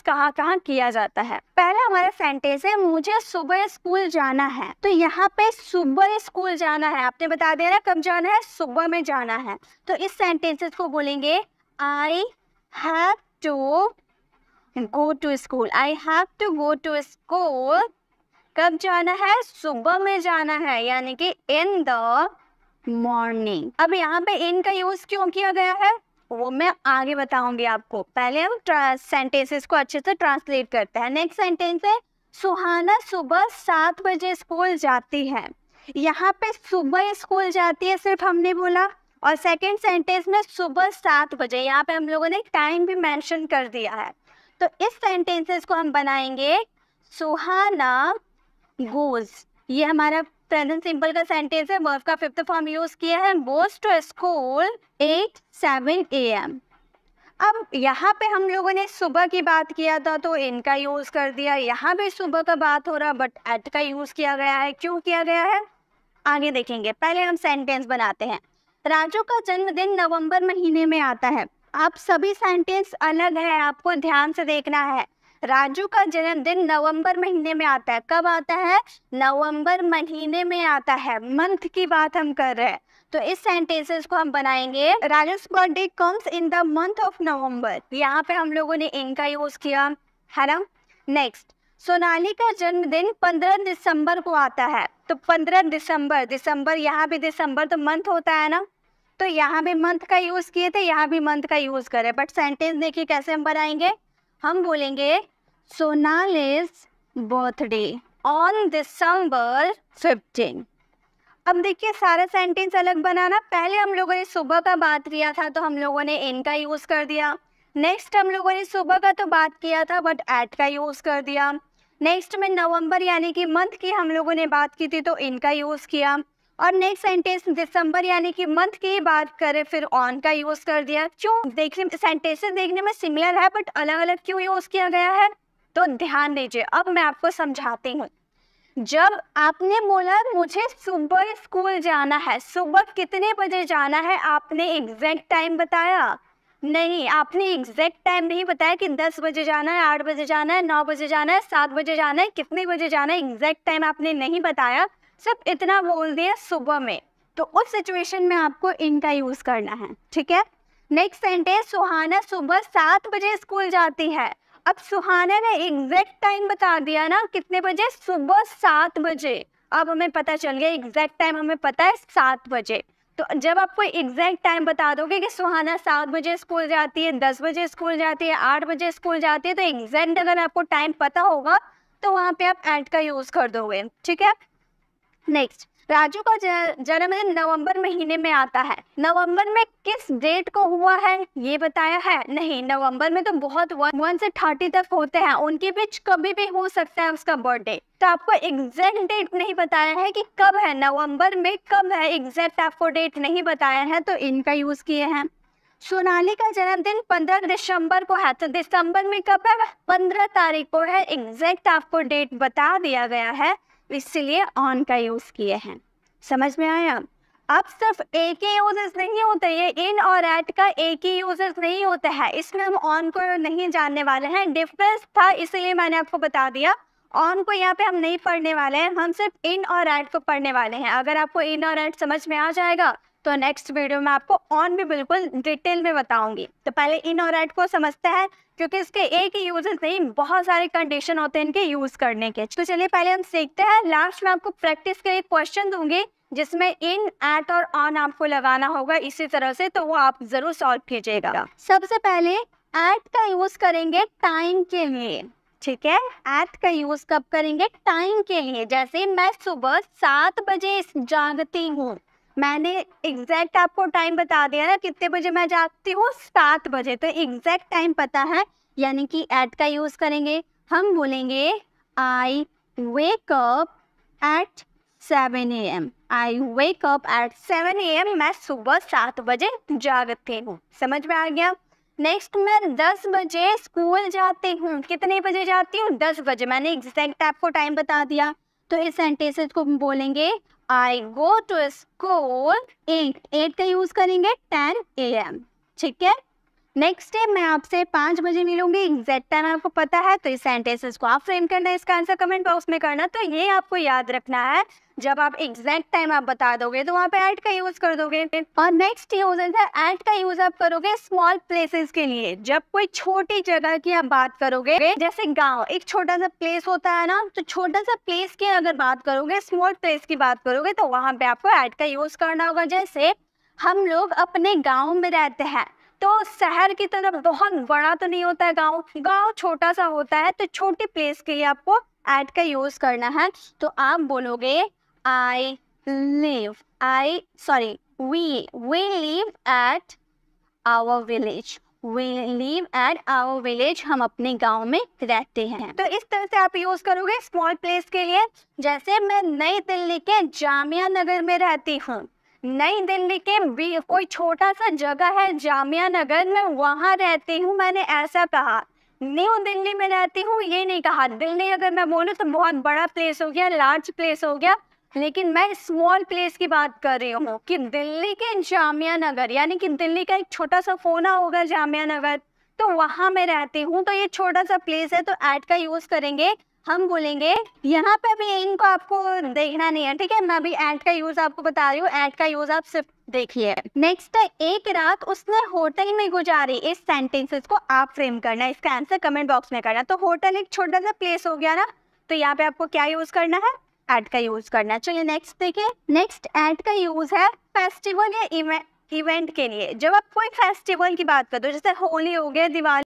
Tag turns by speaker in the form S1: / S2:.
S1: कहाँ कहाँ किया जाता है। पहला हमारा सेंटेंस है मुझे सुबह स्कूल जाना है। तो यहाँ पे सुबह स्कूल जाना है, आपने बता दिया ना कब जाना है, सुबह में जाना है। तो इस सेंटेंसेस को बोलेंगे I have to go to school. I have to go to school. कब जाना है, सुबह में जाना है, यानी कि इन द मॉर्निंग। अब यहाँ पे इन का यूज क्यों किया गया है वो मैं आगे बताऊंगी आपको। पहले हम सेंटेंसेस को अच्छे से ट्रांसलेट करते हैं। नेक्स्ट सेंटेंस है सुहाना सुबह 7 बजे स्कूल जाती है। यहाँ पे सुबह स्कूल जाती है सिर्फ हमने बोला, और सेकंड सेंटेंस में सुबह 7 बजे, यहाँ पे हम लोगों ने टाइम भी मेंशन कर दिया है। तो इस सेंटेंसेस को हम बनाएंगे सुहाना गोज। ये हमारा प्रेजेंट सिंपल का सेंटेंस है, वर्ब का फिफ्थ फॉर्म यूज किया है, गोज टू स्कूल 8-7 AM। अब यहाँ पे हम लोगों ने सुबह की बात किया था तो इनका यूज कर दिया। यहाँ भी सुबह का बात हो रहा बट एट का यूज किया गया है। क्यों किया गया है आगे देखेंगे, पहले हम सेंटेंस बनाते हैं। राजू का जन्मदिन नवंबर महीने में आता है। आप सभी सेंटेंस अलग है, आपको ध्यान से देखना है। राजू का जन्मदिन नवंबर महीने में आता है। कब आता है, नवंबर महीने में आता है, मंथ की बात हम कर रहे हैं। तो इस सेंटेंसेस को हम बनाएंगे Raju's birthday comes in the month of November. यहाँ पे हम लोगों ने इनका यूज किया है ना। नेक्स्ट, सोनाली का जन्मदिन 15 दिसंबर को आता है। तो 15 दिसंबर, दिसंबर यहाँ भी दिसंबर तो मंथ होता है ना, तो यहाँ भी मंथ का यूज किए थे, यहाँ भी मंथ का यूज करें। बट सेंटेंस देखिए कैसे हम बनाएंगे, हम बोलेंगे सोनालीज बर्थडे ऑन दिसंबर 15। अब देखिए सारा सेंटेंस अलग बनाना। पहले हम लोगों ने सुबह का बात किया था तो हम लोगों ने इनका यूज कर दिया। नेक्स्ट हम लोगों ने सुबह का तो बात किया था बट एट का यूज कर दिया। नेक्स्ट में नवंबर यानी कि मंथ की हम लोगों ने बात की थी तो इनका यूज किया। और नेक्स्ट सेंटेंस दिसंबर यानी कि मंथ की बात करें फिर ऑन का यूज कर दिया। क्यों, देखने सेंटेंसेस देखने में सिमिलर है बट अलग अलग क्यों यूज किया गया है, तो ध्यान दीजिए। अब मैं आपको समझाती हूँ। जब आपने बोला मुझे सुबह स्कूल जाना है, सुबह कितने बजे जाना है आपने एग्जैक्ट टाइम बताया नहीं, आपने एग्जैक्ट टाइम नहीं बताया कि 10 बजे जाना है, 8 बजे जाना है, 9 बजे जाना है, 7 बजे जाना है, कितने बजे जाना है, एग्जैक्ट टाइम आपने नहीं बताया, सिर्फ इतना बोल दिया सुबह में। तो उस सिचुएशन में आपको इनका यूज करना है, ठीक है। नेक्स्ट सेंटेंस, सुहाना सुबह 7 बजे स्कूल जाती है। अब सुहाना ने एग्जैक्ट टाइम बता दिया ना, कितने बजे, सुबह 7 बजे। अब हमें पता चल गया एग्जैक्ट टाइम हमें पता है 7 बजे। तो जब आपको एग्जैक्ट टाइम बता दोगे कि सुहाना 7 बजे स्कूल जाती है, 10 बजे स्कूल जाती है, 8 बजे स्कूल जाती है, तो एग्जैक्ट अगर आपको टाइम पता होगा तो वहाँ पे आप एट का यूज कर दोगे, ठीक है। नेक्स्ट, राजू का जन्मदिन नवंबर महीने में आता है। नवंबर में किस डेट को हुआ है ये बताया है नहीं, नवंबर में तो बहुत 1 से 30 तक होते हैं, उनके बीच कभी भी हो सकता है उसका बर्थडे। तो आपको एग्जैक्ट डेट नहीं बताया है कि कब है, नवंबर में कब है, एग्जैक्ट आपको डेट नहीं बताया है तो इनका यूज किए हैं। सोनाली का जन्मदिन 15 दिसंबर को है, तो दिसंबर में कब है, 15 तारीख को है, एग्जैक्ट आपको डेट बता दिया गया है, इसलिए ऑन का यूज किए हैं। समझ में आया। अब सिर्फ एक ही यूजेस नहीं होते, ये इन और एट का एक ही यूजेस नहीं होता है, इसमें हम ऑन को नहीं जानने वाले हैं। डिफरेंस था इसलिए मैंने आपको बता दिया। ऑन को यहाँ पे हम नहीं पढ़ने वाले हैं, हम सिर्फ इन और एट को पढ़ने वाले हैं। अगर आपको इन और एट समझ में आ जाएगा तो नेक्स्ट वीडियो में आपको ऑन भी बिल्कुल डिटेल में बताऊंगी। तो पहले इन और एट को समझते हैं, क्योंकि इसके एक ही यूजेस नहीं, बहुत सारे कंडीशन होते हैं इनके यूज करने के। तो चलिए पहले हम सीखते हैं। लास्ट में आपको प्रैक्टिस के एक क्वेश्चन दूंगी जिसमें इन, एट और ऑन आपको लगाना होगा इसी तरह से, तो वो आप जरूर सॉल्व कीजिएगा। सबसे पहले एट का यूज करेंगे टाइम के लिए, ठीक है। एट का यूज कब करेंगे, टाइम के लिए। जैसे मैं सुबह 7 बजे जागती हूँ, मैंने एग्जैक्ट आपको टाइम बता दिया ना, कितने बजे मैं जागती हूँ, 7 बजे, तो एग्जैक्ट टाइम पता है, यानी कि एट का यूज करेंगे। हम बोलेंगे I wake up at 7 AM। I wake up at 7 AM, मैं सुबह 7 बजे जागती हूँ। समझ में आ गया। नेक्स्ट, मैं 10 बजे स्कूल जाती हूँ। कितने बजे जाती हूँ, 10 बजे, मैंने एग्जैक्ट आपको टाइम बता दिया। तो इस सेंटेंस को हम बोलेंगे आई गो टू स्कूल 8 का यूज करेंगे 10 AM, ठीक है। नेक्स्ट डे मैं आपसे 5 बजे मिलूंगी, एग्जैक्ट टाइम आपको पता है, तो इस सेंटेंसेस को आप फ्रेम करना है, इसका आंसर कमेंट बॉक्स में करना। तो ये आपको याद रखना है, जब आप एग्जैक्ट टाइम आप बता दोगे तो वहाँ पे एट का यूज कर दोगे। और नेक्स्ट यूज है एट का यूज आप करोगे स्मॉल प्लेसेस के लिए। जब कोई छोटी जगह की आप बात करोगे, जैसे गांव एक छोटा सा प्लेस होता है ना, तो छोटा सा प्लेस की अगर बात करोगे, स्मॉल प्लेस की बात करोगे, तो वहाँ पे आपको एट का यूज करना होगा। जैसे हम लोग अपने गाँव में रहते हैं, तो शहर की तरह बहुत बड़ा तो नहीं होता है गांव, गांव छोटा सा होता है, तो छोटी प्लेस के लिए आपको एट का यूज करना है। तो आप बोलोगे we live at our village, हम अपने गांव में रहते हैं। तो इस तरह से आप यूज करोगे स्मॉल प्लेस के लिए। जैसे मैं नई दिल्ली के जामिया नगर में रहती हूँ, नई दिल्ली के कोई छोटा सा जगह है जामिया नगर, मैं वहाँ रहती हूँ, मैंने ऐसा कहा। न्यू दिल्ली में रहती हूँ ये नहीं कहा। दिल्ली अगर मैं बोलूँ तो बहुत बड़ा प्लेस हो गया, लार्ज प्लेस हो गया, लेकिन मैं स्मॉल प्लेस की बात कर रही हूँ कि दिल्ली के जामिया नगर, यानी कि दिल्ली का एक छोटा सा कोना होगा जामिया नगर, तो वहाँ मैं रहती हूँ। तो ये छोटा सा प्लेस है, तो एट का यूज करेंगे। हम बोलेंगे, यहाँ पे भी इनको आपको देखना नहीं है, ठीक है, मैं अभी एट का यूज आपको बता रही हूँ, एट का यूज आप सिर्फ देखिए। नेक्स्ट है एक रात उसने होटल में गुजारी। इस सेंटेंसेस को आप फ्रेम करना है, इसका आंसर कमेंट बॉक्स में करना। तो होटल एक छोटा सा प्लेस हो गया ना, तो यहाँ पे आपको क्या यूज करना है, एट का यूज करना है। चलिए नेक्स्ट देखिए। नेक्स्ट एट का यूज है फेस्टिवल या इवेंट के लिए। जब आप कोई फेस्टिवल की बात करते हो, जैसे होली हो गया, दिवाली